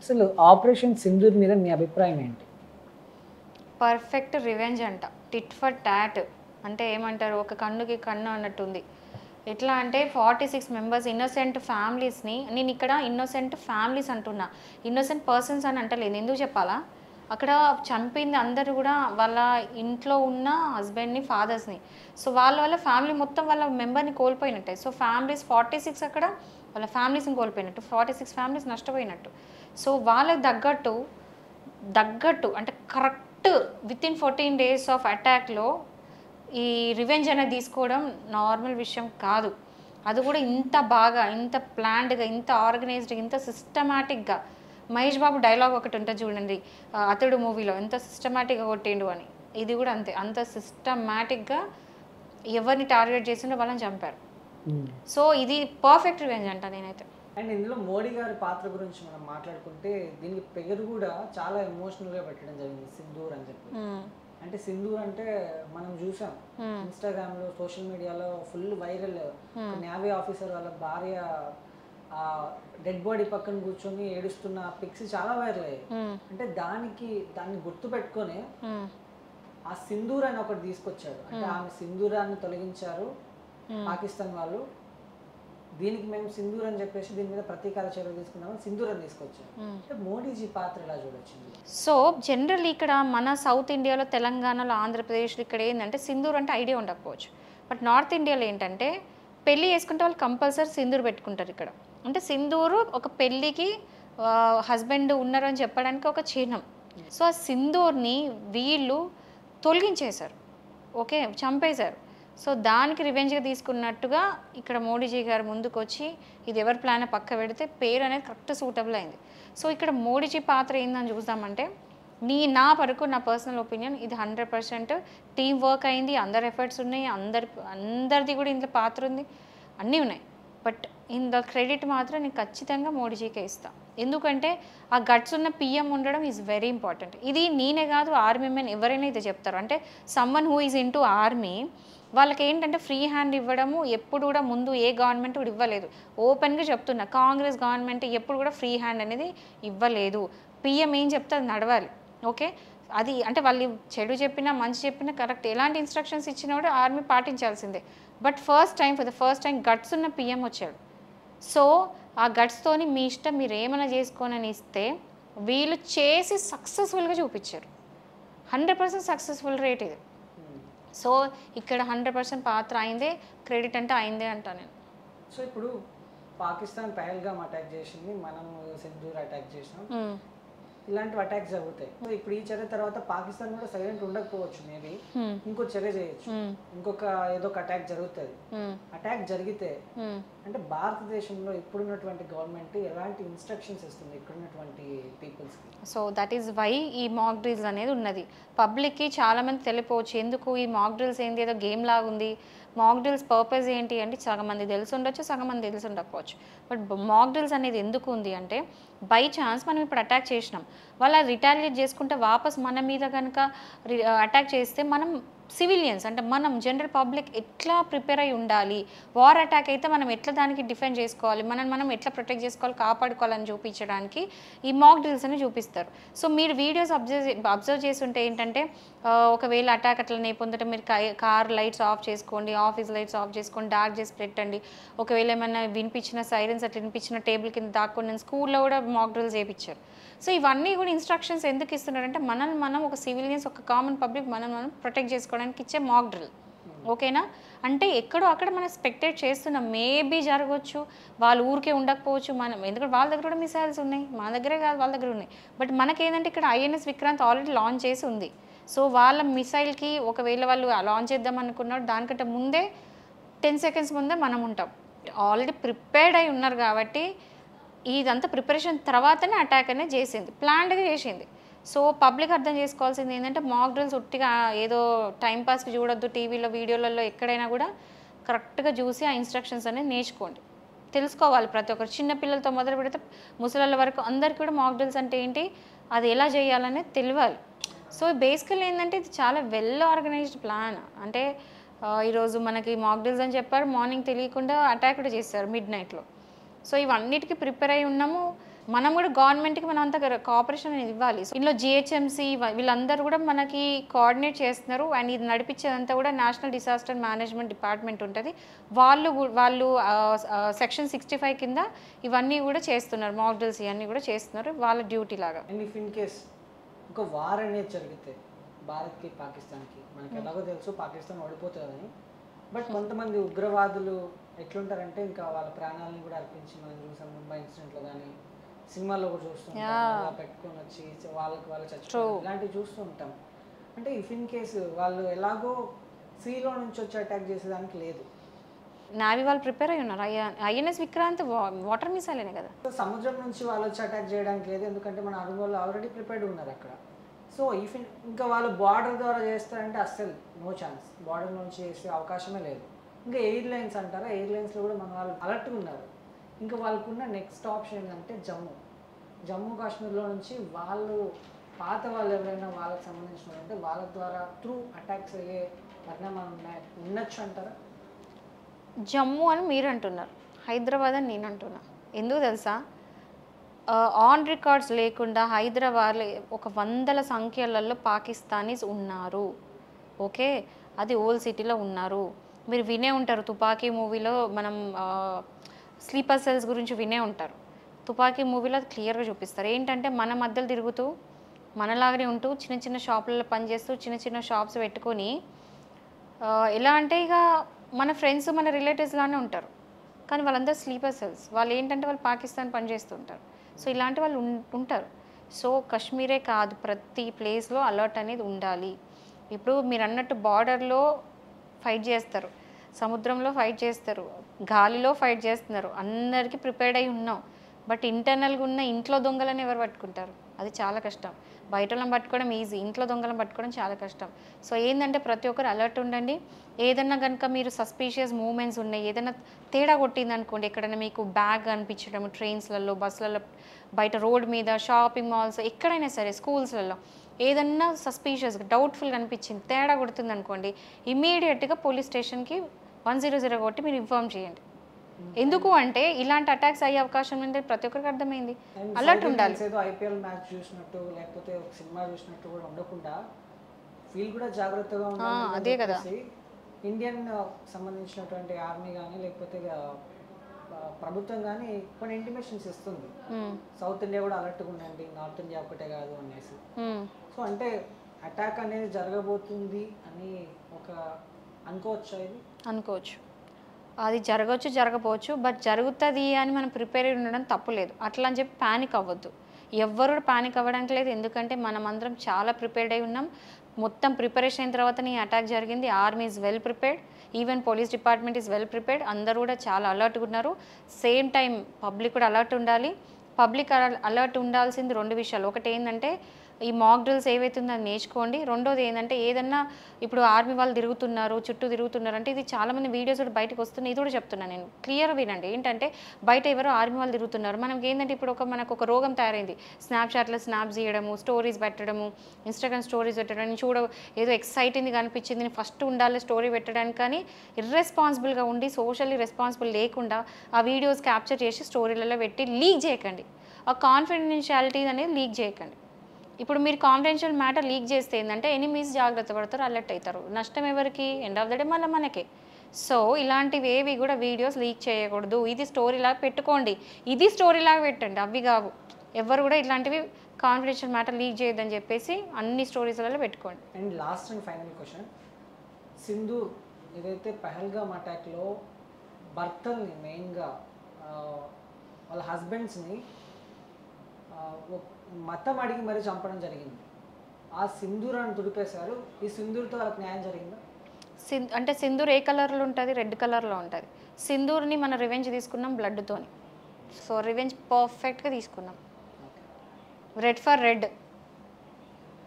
అసలు ఆపరేషన్ సింధూర్ మీద మీ అభిప్రాయం ఏంటి? పర్ఫెక్ట్ రివెంజ్ అంట. టిట్ ఫర్ టాట్ అంటే ఏమంటారు, ఒక కన్నుకి కన్ను అన్నట్టుంది. ఎట్లా అంటే 46 మెంబర్స్ ఇన్నోసెంట్ ఫ్యామిలీస్ని, నేను ఇక్కడ ఇన్నోసెంట్ ఫ్యామిలీస్ అంటున్నా, ఇన్నోసెంట్ పర్సన్స్ అని అంటలేదు. ఎందుకు చెప్పాలా, అక్కడ చంపింది అందరూ కూడా వాళ్ళ ఇంట్లో ఉన్న హస్బెండ్ని, ఫాదర్స్ని. సో వాళ్ళ వల్ల ఫ్యామిలీ మొత్తం వాళ్ళ మెంబర్ని కోల్పోయినట్టే. సో ఫ్యామిలీస్ 46 అక్కడ వాళ్ళ ఫ్యామిలీస్ని కోల్పోయినట్టు, 46 ఫ్యామిలీస్ నష్టపోయినట్టు. సో వాళ్ళకి తగ్గట్టు అంటే కరెక్ట్ వితిన్ 14 days ఆఫ్ అటాక్లో ఈ రివెంజ్ అనేది తీసుకోవడం నార్మల్ విషయం కాదు. అది కూడా ఇంత బాగా, ఇంత ప్లాన్డ్గా, ఇంత ఆర్గనైజ్డ్గా, ఇంత సిస్టమాటిక్గా. మహేష్ బాబు డైలాగ్ ఒకటి ఉంటుంది చూడండి, అతడు మూవీలో ఎంత సిస్టమాటిక్గా కొట్టిండు అని. ఇది కూడా అంతే, అంత సిస్టమాటిక్గా ఎవరిని టార్గెట్ చేసిండో వాళ్ళని చంపారు. సో ఇది పర్ఫెక్ట్ రివెంజ్ అంట నేనైతే. అండ్ ఇందులో మోడీ గారి పాత్ర గురించి మనం మాట్లాడుకుంటే దీనికి పేరు కూడా చాలా ఎమోషనల్గా పెట్టడం జరిగింది, సింధూర్ అని చెప్పి. అంటే సింధూర్ అంటే మనం చూసాం ఇన్స్టాగ్రామ్లో, సోషల్ మీడియాలో ఫుల్ వైరల్. నేవీ ఆఫీసర్ వాళ్ళ భార్య ఆ డెడ్ బాడీ పక్కన కూర్చొని ఏడుస్తున్న పిక్స్ చాలా వైరల్ అయ్యాయి. అంటే దాన్ని గుర్తు పెట్టుకొని ఆ సింధూర్ అని ఒకటి తీసుకొచ్చారు. అంటే ఆమె సింధూరాన్ని తొలగించారు పాకిస్తాన్ వాళ్ళు, దీనికి మేము సింధూర్ అని చెప్పేసి దీని మీద ప్రతీకార చర్యలు తీసుకున్నామని సింధూర్ అని తీసుకొచ్చారు. అంటే మోడీజీ పాత్ర ఎలా చూడొచ్చింది? సో జనరల్ ఇక్కడ మన సౌత్ ఇండియాలో, తెలంగాణలో, ఆంధ్రప్రదేశ్లో ఇక్కడ ఏంటంటే సింధూర్ అంటే ఐడియా ఉండకపోవచ్చు. బట్ నార్త్ ఇండియాలో ఏంటంటే పెళ్ళి చేసుకుంటే వాళ్ళు కంపల్సరీ సింధూర్ పెట్టుకుంటారు ఇక్కడ. అంటే సింధూరు ఒక పెళ్ళికి హస్బెండ్ ఉన్నారు అని చెప్పడానికి ఒక చిహ్నం. సో ఆ సింధూర్ని వీళ్ళు తొలగించేశారు, ఓకే, చంపేశారు. సో దానికి రివెంజ్గా తీసుకున్నట్టుగా ఇక్కడ మోడీజీ గారు ముందుకు వచ్చి ఇది ఎవరి ప్లాన్ పక్క పెడితే పేరు అనేది కరెక్ట్ సూటబుల్ అయింది. సో ఇక్కడ మోడీజీ పాత్ర ఏందని చూద్దామంటే, నా పర్సనల్ ఒపీనియన్ ఇది 100% టీమ్ వర్క్ అయింది. అందరి ఎఫర్ట్స్ ఉన్నాయి, అందరిది కూడా ఇంట్లో పాత్ర ఉంది, అన్నీ ఉన్నాయి. బట్ ఇన్ ద క్రెడిట్ మాత్రం నేను ఖచ్చితంగా మోడీజీకే ఇస్తాను. ఎందుకంటే ఆ గట్స్ ఉన్న పిఎం ఉండడం ఈజ్ వెరీ ఇంపార్టెంట్. ఇది నేనే కాదు, ఆర్మీ మెన్ ఎవరైనా ఇది చెప్తారు. అంటే someone who is into army వాళ్ళకి ఏంటంటే ఫ్రీ హ్యాండ్ ఇవ్వడము ఎప్పుడు కూడా ముందు ఏ గవర్నమెంట్ కూడా ఇవ్వలేదు. ఓపెన్గా చెప్తున్నా, కాంగ్రెస్ గవర్నమెంట్ ఎప్పుడు కూడా ఫ్రీ హ్యాండ్ అనేది ఇవ్వలేదు. పిఎం ఏం చెప్తే అది నడవాలి, ఓకే. అది అంటే వాళ్ళు చెడు చెప్పినా మంచి చెప్పినా కరెక్ట్, ఎలాంటి ఇన్స్ట్రక్షన్స్ ఇచ్చినా కూడా ఆర్మీ పాటించాల్సిందే. But for the first time guts ఉన్న పిఎం వచ్చాడు. సో ఆ గట్స్తోని మీ ఇష్టం మీరు ఏమైనా చేసుకోనని ఇస్తే వీళ్ళు చేసి సక్సెస్ఫుల్గా చూపించారు. 100% సక్సెస్ఫుల్ రేట్ ఇది. సో ఇక్కడ 100% పాత్ర అయిందే, క్రెడిట్ అంటే అయిందే అంటా నేను. సో ఇప్పుడు పాకిస్తాన్ పహల్గామ్ అటాక్ చేసింది, మనం సింధూర్ అటాక్ చేసినాం, ఇలాంటి అటాక్స్ జరుగుతాయి. ఇప్పుడు ఈ చర్య తర్వాత పాకిస్తాన్ కూడా సైలెంట్ ఉండకపోవచ్చు, మేబీ ఇంకో చర్య చేయొచ్చు, ఇంకొక ఏదో ఒక అటాక్ జరుగుతుంది. అటాక్ జరిగితే అంటే భారతదేశంలో ఇప్పుడున్నటువంటి గవర్నమెంట్ ఎలాంటి ఇన్స్ట్రక్షన్స్ ఇస్తుంది ఇక్కడున్నటువంటి పీపుల్స్కి? సో దట్ ఈస్ వై ఈ మాక్ డ్రిల్స్ అనేది ఉన్నది. పబ్లిక్కి చాలామంది తెలియపోవచ్చు ఎందుకు ఈ మాక్ డ్రిల్స్ ఏంటి, ఏదో గేమ్ లాగా ఉంది. మాక్ డ్రిల్స్ పర్పస్ ఏంటి అంటే సగం మంది తెలిసి ఉండొచ్చు, సగం మంది తెలిసి ఉండకపోవచ్చు. బట్ మాక్ డ్రిల్స్ అనేది ఎందుకు ఉంది అంటే, బై ఛాన్స్ మనం ఇప్పుడు అటాక్ చేసినాం, వాళ్ళు రిటాలియేట్ చేసుకుంటే వాపస్ మన మీద కనుక అటాక్ చేస్తే మనం సివిలియన్స్ అంటే మనం జనరల్ పబ్లిక్ ఎట్లా ప్రిపేర్ అయి ఉండాలి, వార్ అటాక్ అయితే మనం ఎట్లా దానికి డిఫెండ్ చేసుకోవాలి, మనం ఎట్లా ప్రొటెక్ట్ చేసుకోవాలి, కాపాడుకోవాలని చూపించడానికి ఈ మాక్ డ్రిల్స్ అని చూపిస్తారు. సో మీరు వీడియోస్ అబ్జర్వ్ చేసి ఉంటే ఏంటంటే, ఒకవేళ అటాక్ అట్లనే పొందటం మీరు కార్ లైట్స్ ఆఫ్ చేసుకోండి, ఆఫీస్ లైట్స్ ఆఫ్ చేసుకోండి, డార్క్ చేసి పెట్టండి. ఒకవేళ ఏమైనా వినిపించిన సైరన్స్ అట్లా వినిపించిన టేబుల్ కింద దాక్కొని స్కూల్లో కూడా మాక్ డ్రిల్స్ చేయించారు. సో ఇవన్నీ కూడా ఇన్స్ట్రక్షన్స్ ఎందుకు ఇస్తున్నారంటే మనం ఒక సివిలియన్స్, ఒక కామన్ పబ్లిక్ మనం ప్రొటెక్ట్ చేసుకోవడానికి ఇచ్చే మాక్ డ్రిల్, ఓకేనా. అంటే ఎక్కడో అక్కడ మనం స్పెక్టేట్ చేస్తున్నాం, మేబీ జరగవచ్చు, వాళ్ళు ఊరికే ఉండకపోవచ్చు, మనం ఎందుకంటే వాళ్ళ దగ్గర కూడా మిసైల్స్ ఉన్నాయి, మన దగ్గరే కాదు వాళ్ళ దగ్గర ఉన్నాయి. బట్ మనకేంటంటే ఇక్కడ ఐఎన్ఎస్ విక్రాంత్ ఆల్రెడీ లాంచ్ చేసి ఉంది. సో వాళ్ళ మిసైల్కి ఒకవేళ వాళ్ళు లాంచ్ చేద్దాం అనుకున్నారు, దానికంటే ముందే 10 seconds ముందే మనం ఉంటాం. ఆల్రెడీ ప్రిపేర్డ్ అయి ఉన్నారు కాబట్టి ఇదంతా ప్రిపరేషన్ తర్వాతనే అటాక్ అనేది చేసింది, ప్లాన్డ్గా చేసింది. సో పబ్లిక్ అర్థం చేసుకోవాల్సింది ఏంటంటే, మాక్ డ్రిల్స్ ఉట్టిగా ఏదో టైంపాస్కి చూడొద్దు, టీవీలో వీడియోలలో ఎక్కడైనా కూడా కరెక్ట్గా చూసి ఆ ఇన్స్ట్రక్షన్స్ అనేది నేర్చుకోండి, తెలుసుకోవాలి. ప్రతి ఒక్కరు చిన్న పిల్లలతో మొదలు పెడితే ముసలాళ్ళ వరకు అందరికీ కూడా మాక్ డ్రిల్స్ అంటే ఏంటి, అది ఎలా చేయాలనేది తెలియాలి. సో బేసికల్ ఏంటంటే ఇది చాలా వెల్ ఆర్గనైజ్డ్ ప్లాన్. అంటే ఈరోజు మనకి మాక్ డ్రిల్స్ అని చెప్పారు, మార్నింగ్ తెలియకుండా అటాక్ కూడా చేస్తారు మిడ్ నైట్లో. సో ఇవన్నిటికీ ప్రిపేర్ అయి ఉన్నాము. మనం కూడా గవర్నమెంట్కి మనం అంత కోఆపరేషన్ అనేది ఇవ్వాలి. సో ఇందులో జిహెచ్ఎంసీ వీళ్ళందరూ కూడా మనకి కోఆర్డినేట్ చేస్తున్నారు. అండ్ ఇది నడిపించేదంతా కూడా నేషనల్ డిసాస్టర్ మేనేజ్మెంట్ డిపార్ట్మెంట్ ఉంటుంది. వాళ్ళు సెక్షన్ 65 కింద ఇవన్నీ కూడా చేస్తున్నారు. మాక్ డ్రిల్స్ ఇవన్నీ కూడా చేస్తున్నారు వాళ్ళ డ్యూటీ లాగా. అండ్ ఇఫ్ ఇన్ కేస్ ఒక వార్ అనేది జరిగితే భారత్కి పాకిస్తాన్కి, మనకి ఎలాగో తెలుసు పాకిస్తాన్ ఓడిపోతుందని, బట్ కొంతమంది ఉగ్రవాదులు ఎట్లుంటారంటే ఇంకా వాళ్ళ ప్రాణాలను కూడా అర్పించి, మనం చూసాం ముంబై ఇన్సిడెంట్లో కానీ సినిమాల్లో కూడా చూస్తుంటాం, పెట్టుకొని వచ్చి వాళ్ళు చచ్చిపోతారు, ఇలాంటివి చూస్తూ ఉంటాం. అంటే ఇఫ్ ఇన్ కేసు వాళ్ళు ఎలాగో సీలో నుంచి వచ్చి అటాక్ చేసేదానికి లేదు. నావీ వాళ్ళు ప్రిపేర్ అయి ఉన్నారు. ఐఎన్ఎస్ విక్రాంత్ వాటర్ మిసైలేనే కదా. సో సముద్రం నుంచి వాళ్ళు వచ్చి అటాక్ చేయడానికి లేదు, ఎందుకంటే మన అడుగు వాళ్ళు ఆల్రెడీ ప్రిపేర్డ్ ఉన్నారు అక్కడ. సో ఇఫ్ ఇంకా వాళ్ళు బార్డర్ ద్వారా చేస్తారంటే అస్సలు నో ఛాన్స్, బార్డర్ నుంచి చేసే అవకాశమే లేదు. ఇంకా ఎయిర్లైన్స్ అంటారా, ఎయిర్లైన్స్లో కూడా మన వాళ్ళు అలర్ట్గా ఉన్నారు. ఇంకా వాళ్ళకున్న నెక్స్ట్ ఆప్షన్ ఏంటంటే జమ్మూ కాశ్మీర్లో నుంచి వాళ్ళు పాత వాళ్ళు ఎవరైనా వాళ్ళకి సంబంధించిన అంటే వాళ్ళ ద్వారా త్రూ అటాక్స్ అయ్యే పరిణామాలు ఉండొచ్చు అంటారా? జమ్మూ అని మీరు అంటున్నారు, హైదరాబాద్ అని నేను అంటున్నా. ఎందుకు తెలుసా, ఆన్ రికార్డ్స్ లేకుండా హైదరాబాద్లో ఒక వందల సంఖ్యలలో పాకిస్తానీస్ ఉన్నారు. ఓకే, అది ఓల్డ్ సిటీలో ఉన్నారు. మీరు వినే ఉంటారు, తుపాకీ మూవీలో మనం స్లీపర్ సెల్స్ గురించి వినే ఉంటారు. తుపాకీ మూవీలో అది క్లియర్గా చూపిస్తారు. ఏంటంటే మన మధ్యలో తిరుగుతూ మనలాగానే ఉంటూ చిన్న చిన్న షాపులలో పనిచేస్తూ చిన్న చిన్న షాప్స్ పెట్టుకొని ఎలా అంటే ఇక మన ఫ్రెండ్స్ మన రిలేటివ్స్ లానే ఉంటారు. కానీ వాళ్ళందరూ స్లీపర్ సెల్స్. వాళ్ళు ఏంటంటే వాళ్ళు పాకిస్తాన్ పనిచేస్తుంటారు. సో ఇలాంటి వాళ్ళు ఉంటారు. సో కాశ్మీరే కాదు, ప్రతి ప్లేస్లో అలర్ట్ అనేది ఉండాలి. ఇప్పుడు మీరు అన్నట్టు బార్డర్లో ఫైట్ చేస్తారు, సముద్రంలో ఫైట్ చేస్తారు, గాలిలో ఫైట్ చేస్తున్నారు, అందరికీ ప్రిపేర్డ్ అయి ఉన్నాం. బట్ ఇంటర్నల్గా ఉన్న ఇంట్లో దొంగలను ఎవరు పట్టుకుంటారు? అది చాలా కష్టం. బయట వాళ్ళని పట్టుకోవడం ఈజీ, ఇంట్లో దొంగలను పట్టుకోవడం చాలా కష్టం. సో ఏంటంటే ప్రతి ఒక్కరు అలర్ట్ ఉండండి. ఏదన్నా కనుక మీరు సస్పీషియస్ మూమెంట్స్ ఉన్నాయి, ఏదైనా తేడా కొట్టింది అనుకోండి, ఎక్కడైనా మీకు బ్యాగ్ అనిపించడం, ట్రైన్స్లలో, బస్సులలో, బయట రోడ్ మీద, షాపింగ్ మాల్స్, ఎక్కడైనా సరే, స్కూల్స్లలో ఏదన్నా సస్పీషియస్గా డౌట్ఫుల్గా అనిపించింది, తేడా కొడుతుంది అనుకోండి, ఇమీడియట్గా పోలీస్ స్టేషన్కి 100 కొట్టి మీరు ఇన్ఫార్మ్ చేయండి. ఎందుకు అంటే ఇలాంటి అటాక్స్ అయ్యే అవకాశం ఉంది, ప్రతి ఒక్కరికి అర్థమైంది. అలర్ట్ ఉండాలి. ఏదో ఐపీఎల్ మ్యాచ్ చూసినట్టు లేకపోతే ఒక సినిమా చూసినట్టు కూడా ఉండకుండా ఫీల్ కూడా జాగ్రత్తగా ఉండాలి. అదే కదా, ఇండియన్ సంబంధించినటువంటి ఆర్మీ కానీ లేకపోతే ప్రభుత్వం కానీ కొన్ని ఇంటిమేషన్స్ ఇస్తుంది. సౌత్ ఇండియా కూడా అలర్ట్గా ఉండండి, నార్త్ ఇండియా ఒకటే కాదు అనేసి. సో అంటే అటాక్ అనేది జరగబోతుంది అని ఒక అనుకోవచ్చా? ఇది అనుకోవచ్చు, అది జరగవచ్చు, జరగపోవచ్చు. బట్ జరుగుతుంది అని మనం ప్రిపేర్ ఉండడం తప్పులేదు. అట్లా అని చెప్పి ప్యానిక్ అవ్వద్దు. ఎవ్వరు ప్యానిక్ అవ్వడానికి లేదు. ఎందుకంటే మనం అందరం చాలా ప్రిపేర్డ్ అయి ఉన్నాం. మొత్తం ప్రిపరేషన్ అయిన తర్వాతనే ఈ అటాక్ జరిగింది. Army is well prepared, even police department is well prepared. అందరూ కూడా చాలా అలర్ట్గా ఉన్నారు. సేమ్ టైం పబ్లిక్ కూడా అలర్ట్ ఉండాలి. పబ్లిక్ అలర్ట్ ఉండాల్సింది 2 విషయాలు. ఒకటి ఏంటంటే ఈ మాక్ డ్రిల్స్ ఏవైతుందో అది నేర్చుకోండి. రెండోది ఏంటంటే ఏదన్నా ఇప్పుడు ఆర్మీ వాళ్ళు తిరుగుతున్నారు, చుట్టూ తిరుగుతున్నారు అంటే ఇది చాలామంది వీడియోస్ కూడా బయటకు వస్తున్నాయి. ఇది కూడా చెప్తున్నాను నేను, క్లియర్ వినండి. ఏంటంటే బయట ఎవరో ఆర్మీ వాళ్ళు తిరుగుతున్నారు, మనకి ఏంటంటే ఇప్పుడు మనకు ఒక రోగం తయారైంది. స్నాప్చాట్లో స్నాప్స్ తీయడము, స్టోరీస్ పెట్టడము, ఇన్స్టాగ్రామ్ స్టోరీస్ పెట్టడం, ఏదో ఎక్సైటింగ్ అనిపించింది ఫస్ట్ ఉండాలి స్టోరీ పెట్టడానికి. కానీ ఇర్రెస్పాన్సిబుల్గా ఉండి సోషల్లీ రెస్పాన్సిబుల్ లేకుండా ఆ వీడియోస్ క్యాప్చర్ చేసి స్టోరీలలో పెట్టి లీక్ చేయకండి. ఆ కాన్ఫిడెన్షియాలిటీ అనేది లీక్ చేయకండి. ఇప్పుడు మీరు కాన్ఫిడెన్షియల్ మ్యాటర్ లీక్ చేస్తే ఏంటంటే ఎనిమీస్ జాగ్రత్త పడతారు, అలర్ట్ అవుతారు. నష్టం ఎవరికి? ఎండ్ ఆఫ్ ద డే మళ్ళీ మనకే. సో ఇలాంటివి ఏవి కూడా వీడియోస్ లీక్ చేయకూడదు. ఇది స్టోరీలాగా పెట్టుకోండి, ఇది స్టోరీలాగా పెట్టండి, అవి కావు. ఎవరు కూడా ఇట్లాంటివి కాన్ఫిడెన్షియల్ మ్యాటర్ లీక్ చేయొద్దని చెప్పేసి అన్ని స్టోరీస్లలో పెట్టుకోండి. And last and final question, Sindoor ఏదైతే పహల్గామ్ అటాక్లో భర్తల్ని మెయిన్గా వాళ్ళ హస్బెండ్స్ని మతం అడిగి మరీ చంపడం జరిగింది. ఆ సింధూరాన్ని తుడిపేశారు. ఈ సింధూర్తో వాళ్ళకి న్యాయం జరిగిందా? అంటే సింధూర్ ఏ కలర్లో ఉంటుంది? రెడ్ కలర్లో ఉంటుంది. సింధూర్ని మనం రివెంజ్ తీసుకున్నాం బ్లడ్తోని. సో రివెంజ్ పర్ఫెక్ట్గా తీసుకున్నాం. Red for red.